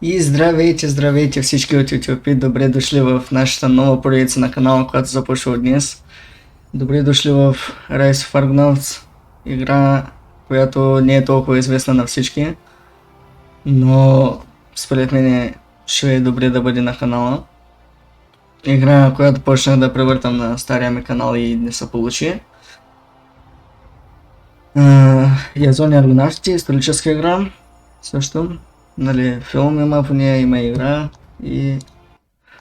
И здравейте всички от YouTube, добре дошли в нашата нова поредица на канала, която започва днес. Добре дошли в Rise of Argonauts, игра, която не е толкова известна на всички, но според мен ще е добре да бъде на канала. Игра, която почнах да превъртам на стария ми канал и не се получи. Язони Аргонавтите, историческа игра, също. Нали, филм има по нея, има игра и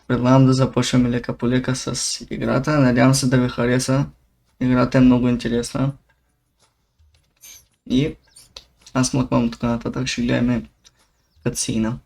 предлагам да започнем лека по лека с играта. Надявам се да ви хареса. Играта е много интересна. И аз мъквам тук нататък, ще гледаме катсина.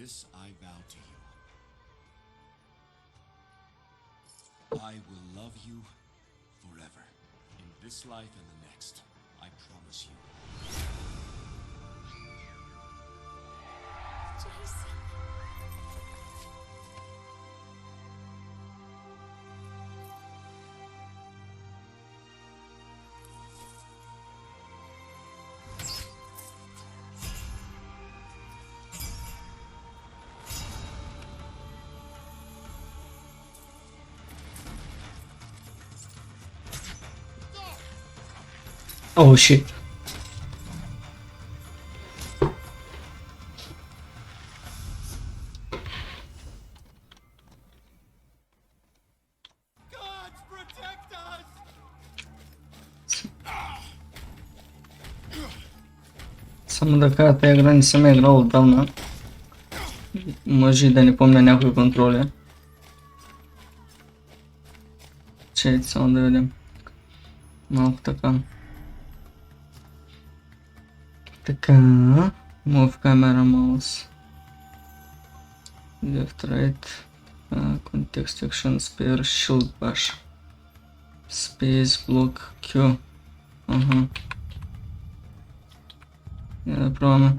This I vow to you. I will love you forever, in this life and the next. I promise you. Jayson. Oh shit. Gods protect us! Само да кажа, тази игра не съм играл отдавна. Може и да не помня някои контроли. Чейте, само да видим. Малко така. Така, move camera mouse, left right, context action, spare, shield bash, space block, Q. Ага. Я да пробваме.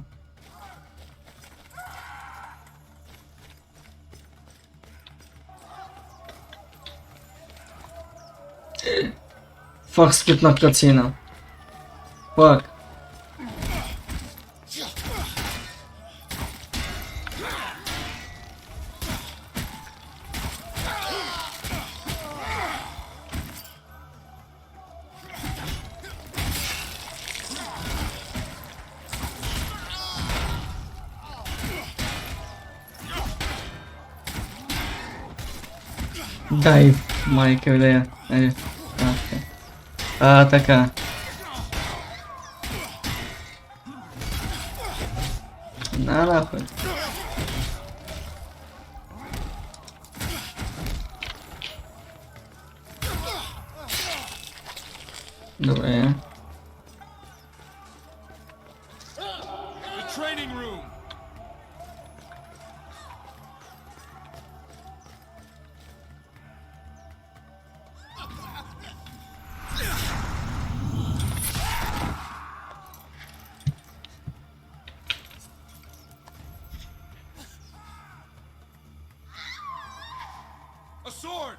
Фак, спитна кацина. Фак. Дай, майка влея. Така. На нахуй. Добре. The training room! A sword!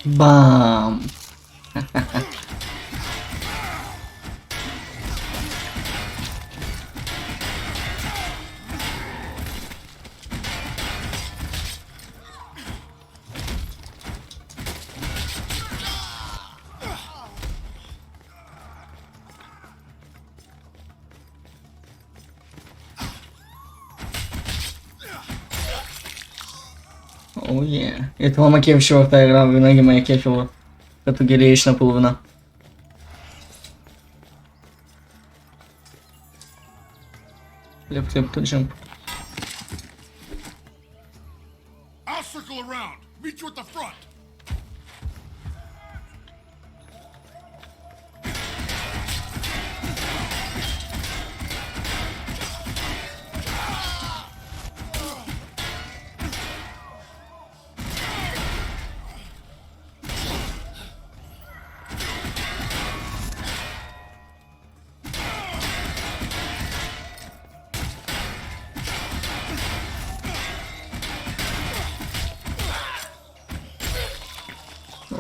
Бам! О, е. Това ма кефеше в тази игра, винаги ме е кефило, като ги лееш наполовина. Леп, джамп. I'll circle around. Meet you at the front.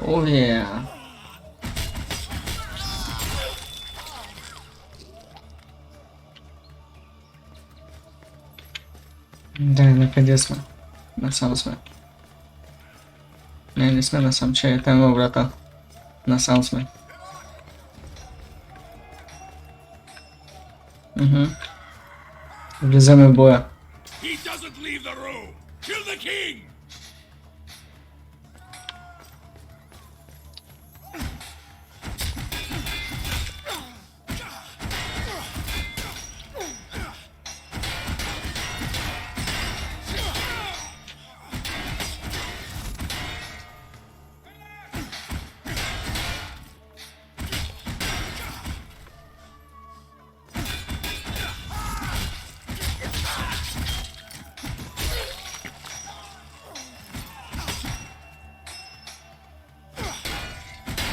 О, е. Да, накъде сме? Насам сме. Не сме насам, че е там врата. Насам сме. Влизаме в боя. He doesn't leave the room. Kill the king.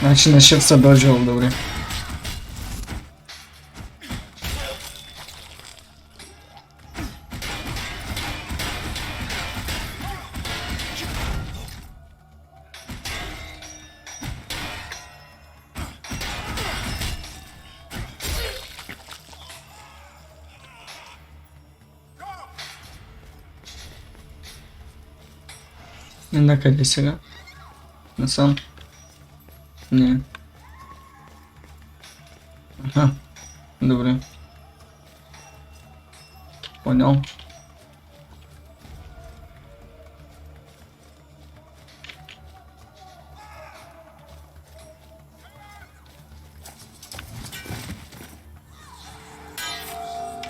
Значи на шеф се дължил, добре. И накъде сега? Насам? Не. Аха. Добре. Понял.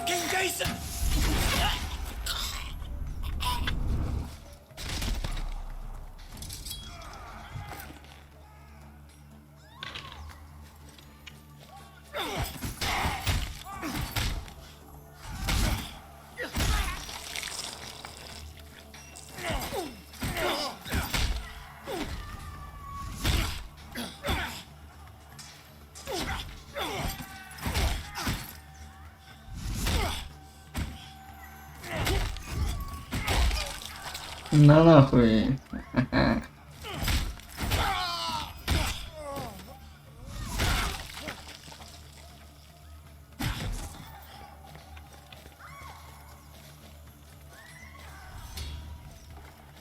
King Jейсън! На нахуй.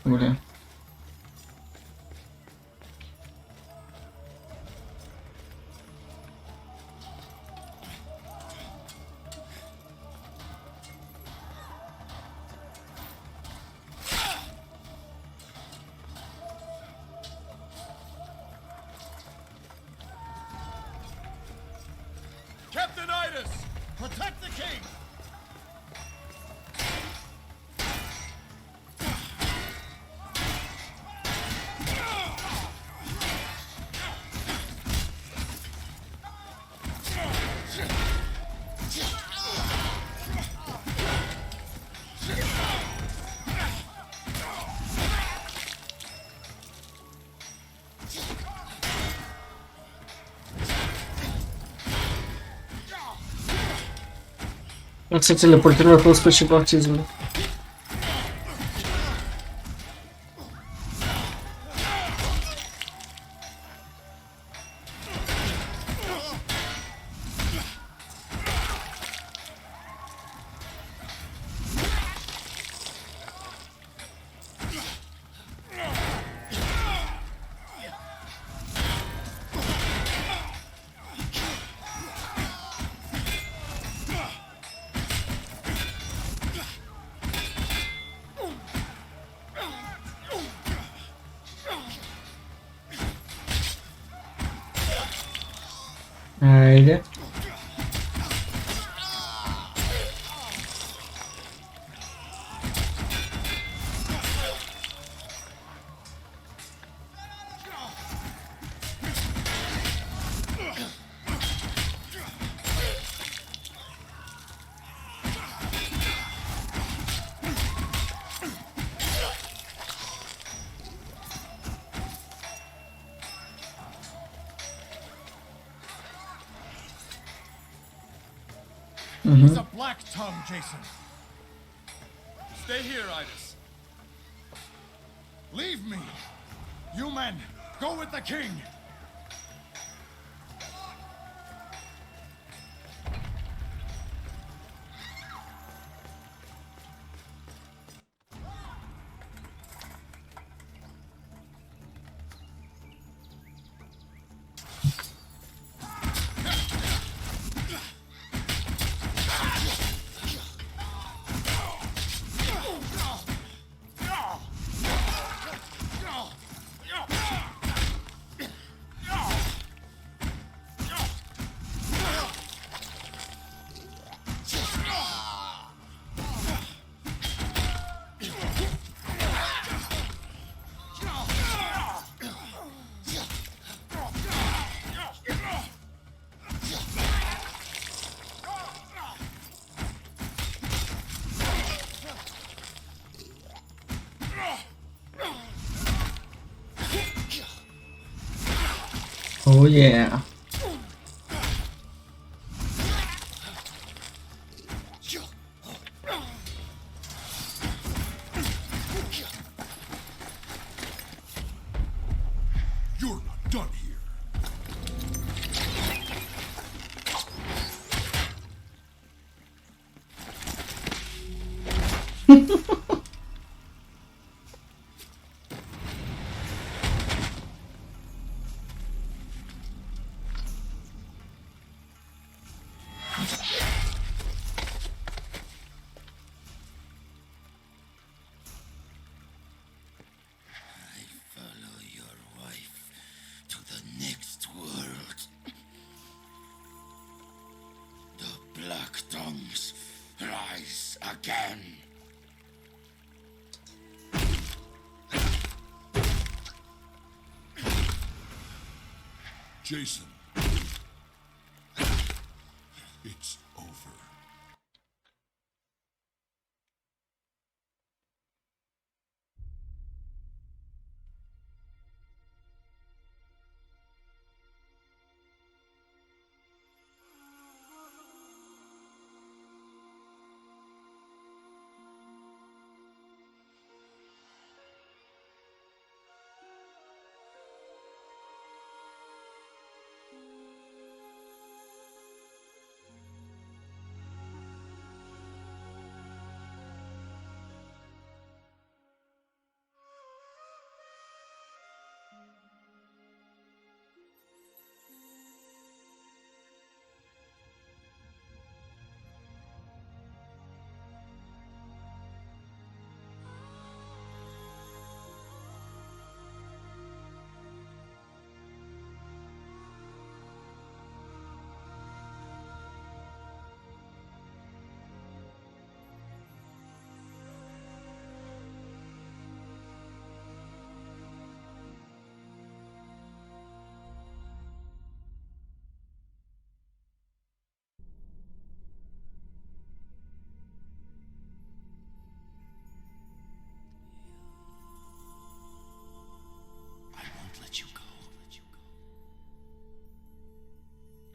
Добре. Protect the king! Как се телепортира в успеши баптизма? Айде. He's a black tongue, Jeyson. Stay here, Idis. Leave me. You men, go with the king. Oh yeah. You're not done here. Follow your wife to the next world. The Black Tongues rise again. Jeyson. It's over.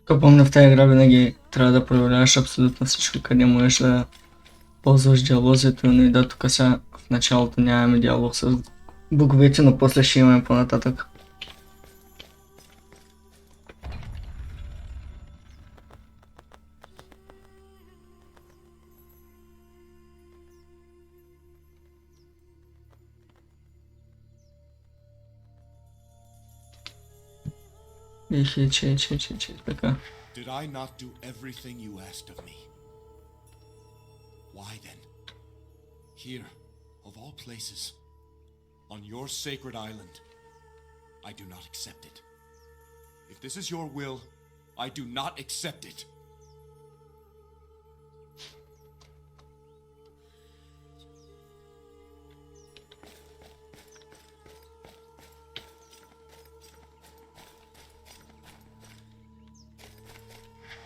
Тук помня, в тази игра винаги трябва да проверяваш абсолютно всичко, къде можеш да ползваш диалозите, но и да, тук сега в началото нямаме диалог с боговете, но после ще имаме по-нататък. Така. Did I not do everything you asked of me? Why then? Here, of all places, on your sacred island, I do not accept it. If this is your will, I do not accept it.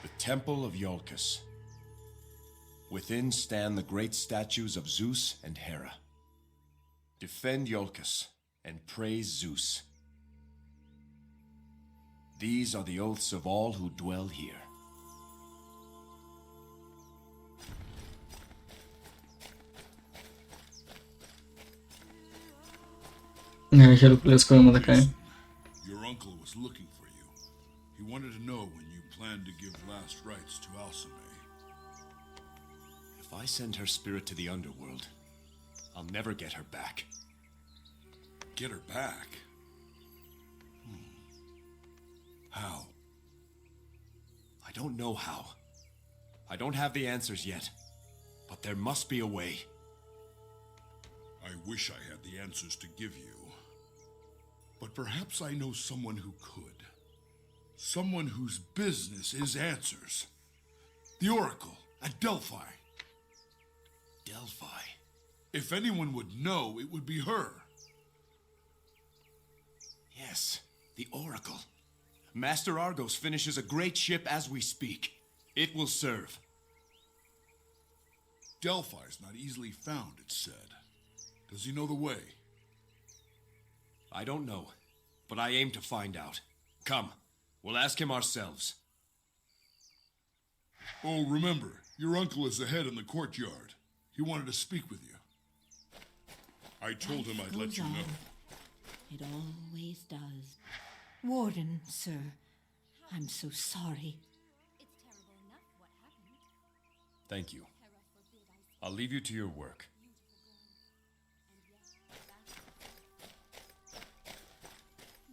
The Temple of Yorkis. Within stand the great statues of Zeus and Hera. Defend Yorkis and praise Zeus. These are the oaths of all who dwell here. Херкулес, кой има така е? Your uncle was looking for you. He wanted to know when you planned to give last rites to Alcime. If I send her spirit to the underworld, I'll never get her back. Get her back? How? I don't know how. I don't have the answers yet, but there must be a way. I wish I had the answers to give you. But perhaps I know someone who could. Someone whose business is answers. The Oracle at Delphi. Delphi? If anyone would know, it would be her. Yes, the Oracle. Master Argos finishes a great ship as we speak. It will serve. Delphi's not easily found, it's said. Does he know the way? I don't know, but I aim to find out. Come, we'll ask him ourselves. Oh, remember, your uncle is ahead in the courtyard. He wanted to speak with you. I told him I'd let you know. It always does. Warden, sir, I'm so sorry. It's terrible enough what happened. Thank you. I'll leave you to your work.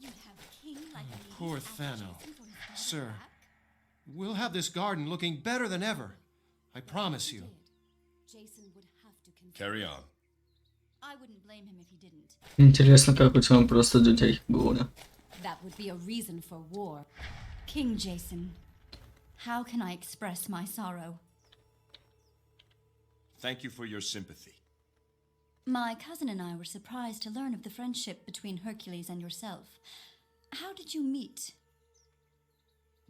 You'd have a king like me. Poor ask Thano. Jayson for his daughter Sir. back? We'll have this garden looking better than ever. I promise you. Jayson would have to confess. Carry on. I wouldn't blame him if he didn't. Интересно, как у тебя просто детей года. That would be a reason for war. King Jayson, how can I express my sorrow? Thank you for your sympathy. My cousin and I were surprised to learn of the friendship between Hercules and yourself. How did you meet?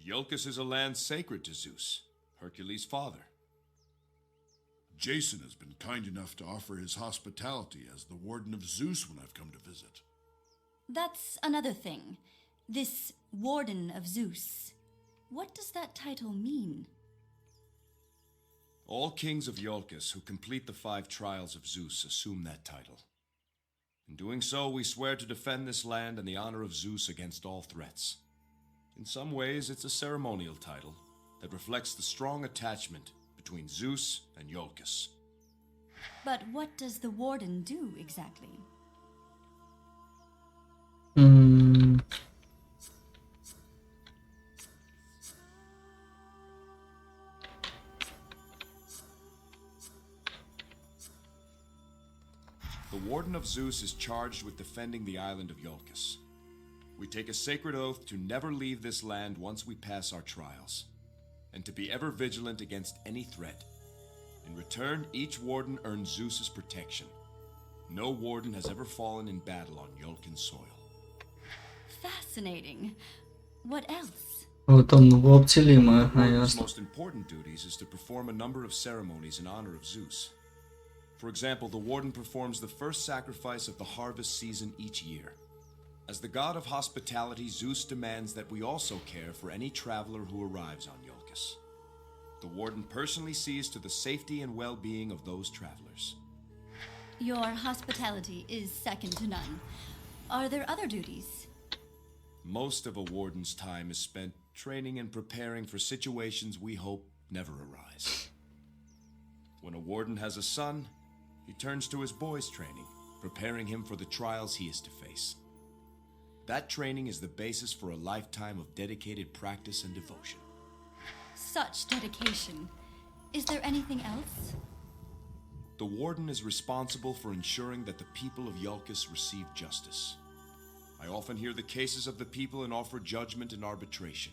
Yorkis is a land sacred to Zeus, Hercules' father. Jayson has been kind enough to offer his hospitality as the Warden of Zeus when I've come to visit. That's another thing. This Warden of Zeus. What does that title mean? All kings of Yorkis who complete the 5 trials of Zeus assume that title. In doing so, we swear to defend this land and the honor of Zeus against all threats. In some ways, it's a ceremonial title that reflects the strong attachment between Zeus and Yorkis. But what does the Warden do exactly? The Warden of Zeus is charged with defending the island of Yorkis. We take a sacred oath to never leave this land once we pass our trials, and to be ever vigilant against any threat. In return, each warden earns Zeus's protection. No warden has ever fallen in battle on Yolkin soil. Fascinating. What else? Вот он в обтелима, The warden's ясно. most important duties is to perform a number of ceremonies in honor of Zeus. For example, the warden performs the first sacrifice of the harvest season each year. As the god of hospitality, Zeus demands that we also care for any traveler who arrives on Yorkis. The warden personally sees to the safety and well-being of those travelers. Your hospitality is second to none. Are there other duties? Most of a warden's time is spent training and preparing for situations we hope never arise. When a warden has a son, he turns to his boy's training, preparing him for the trials he is to face. That training is the basis for a lifetime of dedicated practice and devotion. Such dedication. Is there anything else? The warden is responsible for ensuring that the people of Yorkis receive justice. I often hear the cases of the people and offer judgment and arbitration.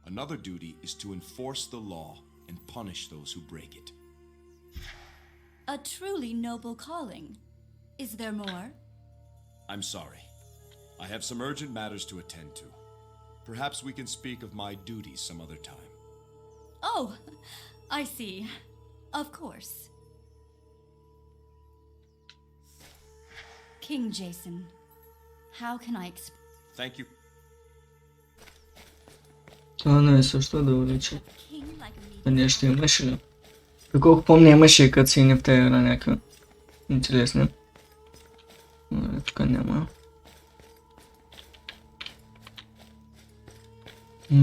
Another duty is to enforce the law and punish those who break it. A truly noble calling. Is there more? I'm sorry. I have some urgent matters to attend to. Perhaps we can speak of my duties some other time. Oh, I see. Of course. King Jейсън, how can I explain? Thank you. Това не е също да увеличи. King like a А ние ще имаше ли? Доколко помня имаше и катсини в тази игра някакви интересни. Но тук няма.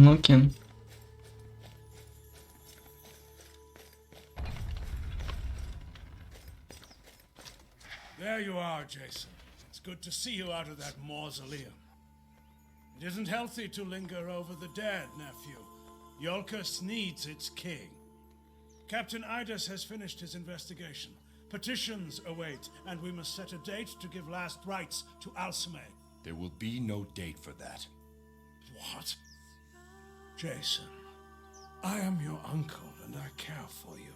Окей. There you are, Jейсън. It's good to see you out of that mausoleum. It isn't healthy to linger over the dead, nephew. Yorkis needs its king. Captain Idas has finished his investigation. Petitions await, and we must set a date to give last rites to Alcime. There will be no date for that. What? Jейsъn, I am your uncle, and I care for you.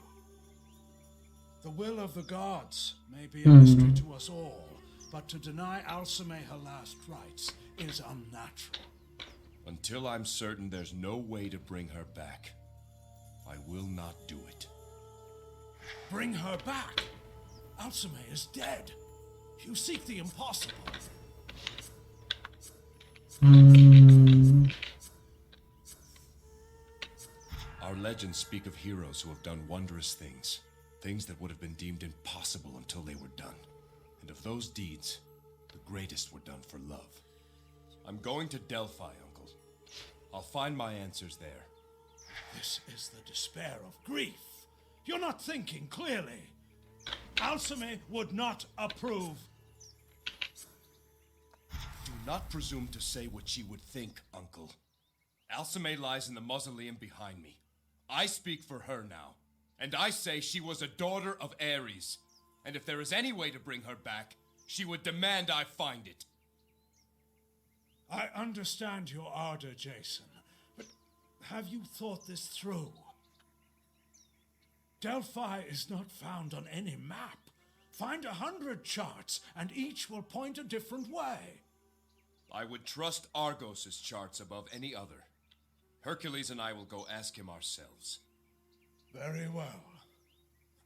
The will of the gods may be a mystery to us all, but to deny Alcime her last rites is unnatural. Until I'm certain there's no way to bring her back, I will not do it. Bring her back? Alcime is dead. You seek the impossible. Our legends speak of heroes who have done wondrous things. Things that would have been deemed impossible until they were done. And of those deeds, the greatest were done for love. I'm going to Delphi, Uncle. I'll find my answers there. This is the despair of grief. You're not thinking clearly. Alcime would not approve. Do not presume to say what she would think, Uncle. Alcime lies in the mausoleum behind me. I speak for her now. And I say she was a daughter of Ares. And if there is any way to bring her back, she would demand I find it. I understand your ardor, Jейsъn, but have you thought this through? Delphi is not found on any map. Find 100 charts, and each will point a different way. I would trust Argos' charts above any other. Hercules and I will go ask him ourselves. Very well.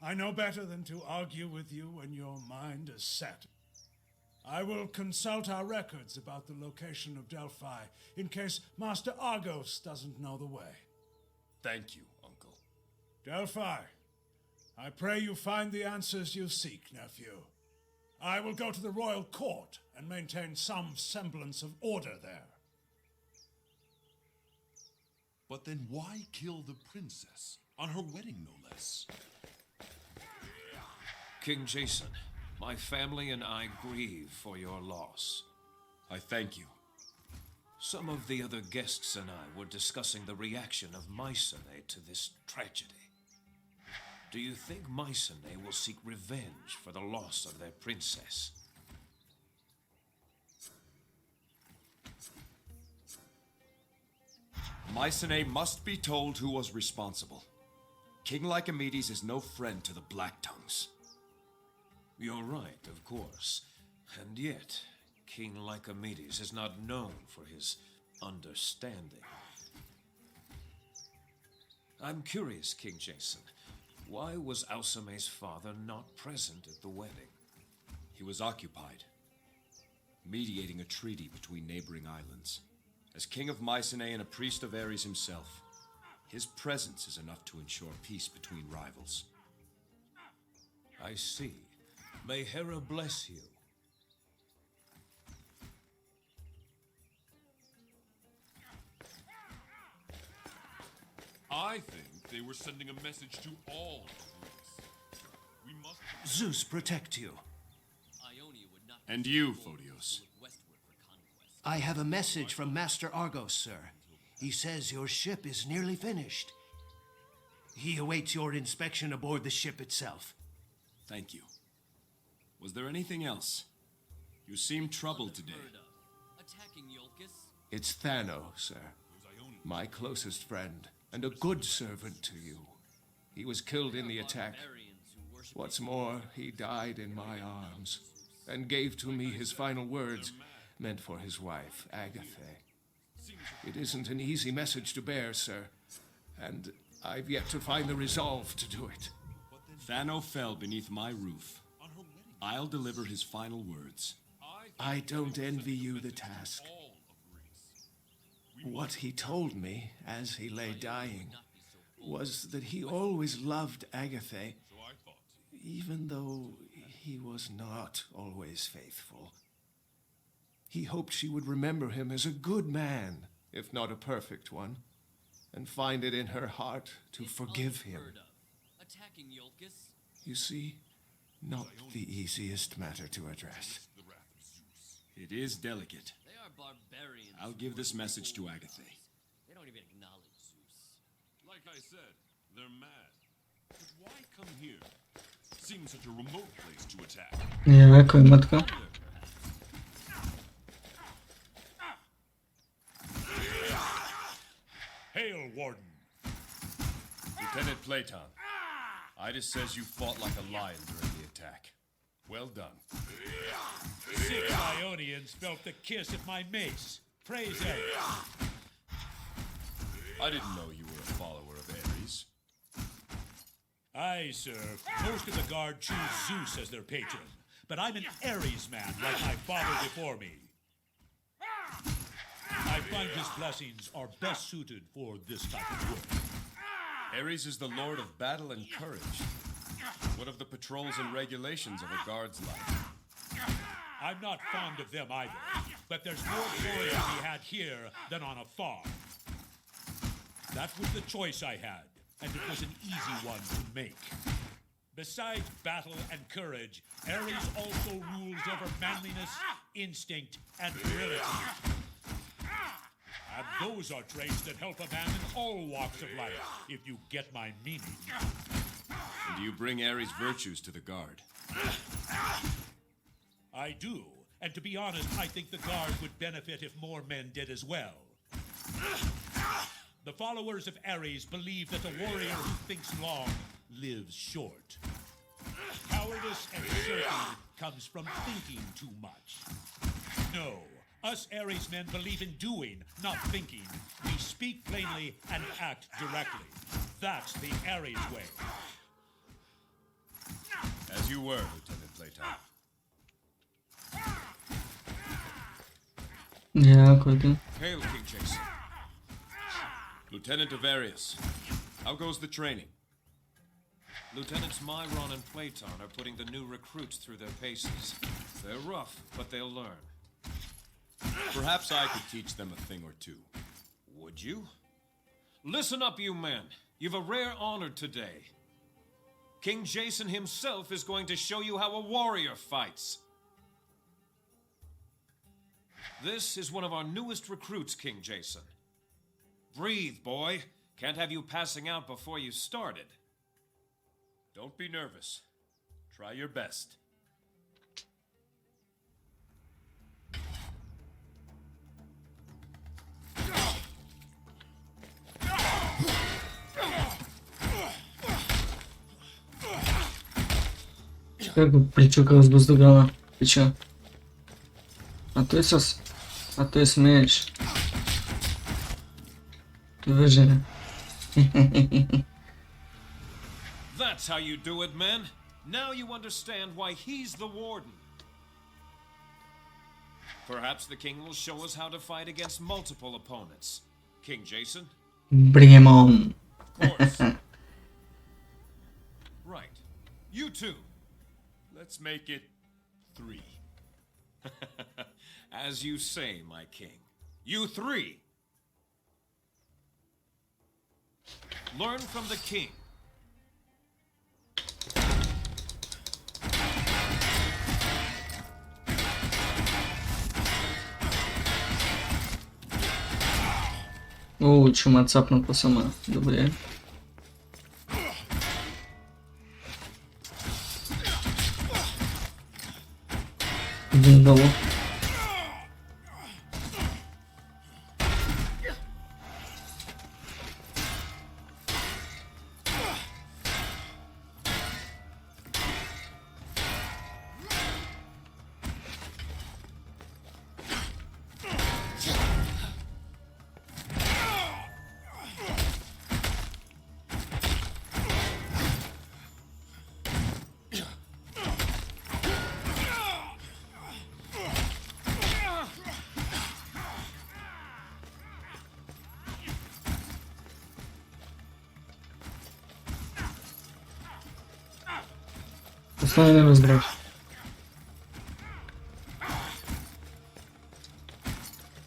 I know better than to argue with you when your mind is set. I will consult our records about the location of Delphi in case Master Argos doesn't know the way. Thank you, Uncle. Delphi, I pray you find the answers you seek, nephew. I will go to the royal court and maintain some semblance of order there. But then why kill the princess? On her wedding, no less. King Jейсъn, my family and I grieve for your loss. I thank you. Some of the other guests and I were discussing the reaction of Mycenae to this tragedy. Do you think Mycenae will seek revenge for the loss of their princess? Mycenae must be told who was responsible. King Lycomedes is no friend to the Black Tongues. You're right, of course. And yet, King Lycomedes is not known for his understanding. I'm curious, King Jейсъn. Why was Alcime's father not present at the wedding? He was occupied, mediating a treaty between neighboring islands. As king of Mycenae and a priest of Ares himself, his presence is enough to ensure peace between rivals. I see. May Hera bless you. I think they were sending a message to all Greeks. We must... Zeus protect you. And you, Photios. I have a message from Master Argos, sir. He says your ship is nearly finished. He awaits your inspection aboard the ship itself. Thank you. Was there anything else? You seem troubled today. It's Thano, sir. my closest friend, and a good servant to you. He was killed in the attack. What's more, he died in my arms, and gave to me his final words, meant for his wife, Agatha. It isn't an easy message to bear, sir, and I've yet to find the resolve to do it. Thano fell beneath my roof. I'll deliver his final words. I don't envy you the task. What he told me as he lay dying was that he always loved Agatha, even though he was not always faithful. He hoped she would remember him as a good man, if not a perfect one, and find it in her heart to forgive him. Attacking Yorkis? You see, not the easiest matter to address. It is delicate. They are barbarians. I'll give this message to Agatha. They don't even acknowledge Zeus. Like I said, they're mad. But why come here? Seems such a remote place to attack. Яко има така. Hail, Warden. Lieutenant Platon, Ida says you fought like a lion during the attack. Well done. 6 Ionians felt the kiss of my mace. Praise Ares. I didn't know you were a follower of Ares. Aye, sir. Most of the guard choose Zeus as their patron, but I'm an Ares man like my father before me. I find his blessings are best suited for this type of work. Ares is the lord of battle and courage. What of the patrols and regulations of a guard's life? I'm not fond of them either, but there's more glory to be had here than on a farm. That was the choice I had, and it was an easy one to make. Besides battle and courage, Ares also rules over manliness, instinct, and virility. And those are traits that help a man in all walks of life, if you get my meaning. And do you bring Ares' virtues to the guard? I do, and to be honest, I think the guard would benefit if more men did as well. The followers of Ares believe that the warrior who thinks long lives short. Cowardice and shirking comes from thinking too much. No, us Ares men believe in doing, not thinking. We speak plainly and act directly. That's the Ares way. As you were, Lieutenant Platon. Яко е. Hail, King Jейсън. Lieutenant of Arius, how goes the training? Lieutenants Myron and Platon are putting the new recruits through their paces. They're rough, but they'll learn. Perhaps I could teach them a thing or two. Would you? Listen up, you men. You've a rare honor today. King Jeisun himself is going to show you how a warrior fights. This is one of our newest recruits, King Jeisun. Breathe, boy. Can't have you passing out before you started. Don't be nervous. Try your best. Как го причукал с въздугана. Пича. А той смееш. Той въжене. That's how you do it, men. Now you understand why he's the warden. Perhaps the king will show us how to fight against multiple opponents. King Jeisun? Bring him on. Of course. Right. You two. Let's make it 3. As you say, my king. You 3. Learn from the king. О, чума цапна по сама. Добре. Един долу. Основно не разбрах.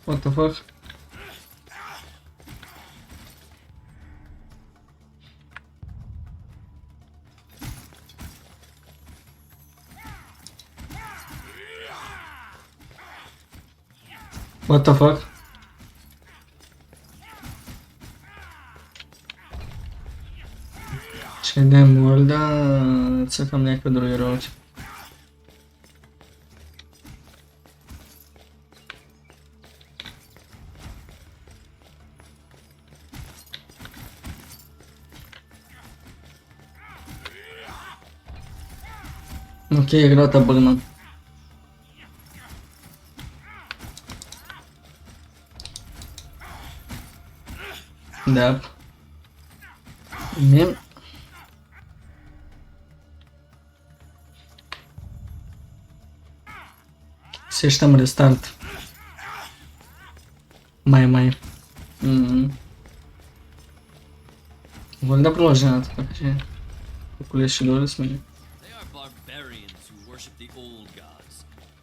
What the fuck? What the fuck? Че не мога да цъкам някакви други работи. Окей, играта бъгна. Да. Не. Сещам рестарт. Май. Мога ли да продължа така, че Херкулес ще дойде с мен? They are barbarians who worship the old gods.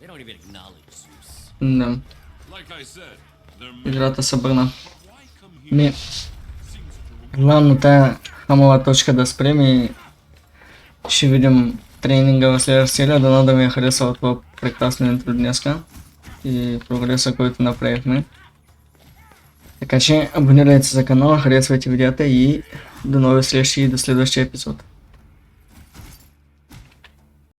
They don't even acknowledge Zeus. Да. Like I said, Играта се бърна. Главно тая хамала точка да спрем и ще видим тренинга в следващата серия. Дано да ми е харесало това прекрасно интро днеска и прогреса, който направихме. Така че абонирайте се за канала, харесвайте видеята и до нови срещи и до следващия епизод.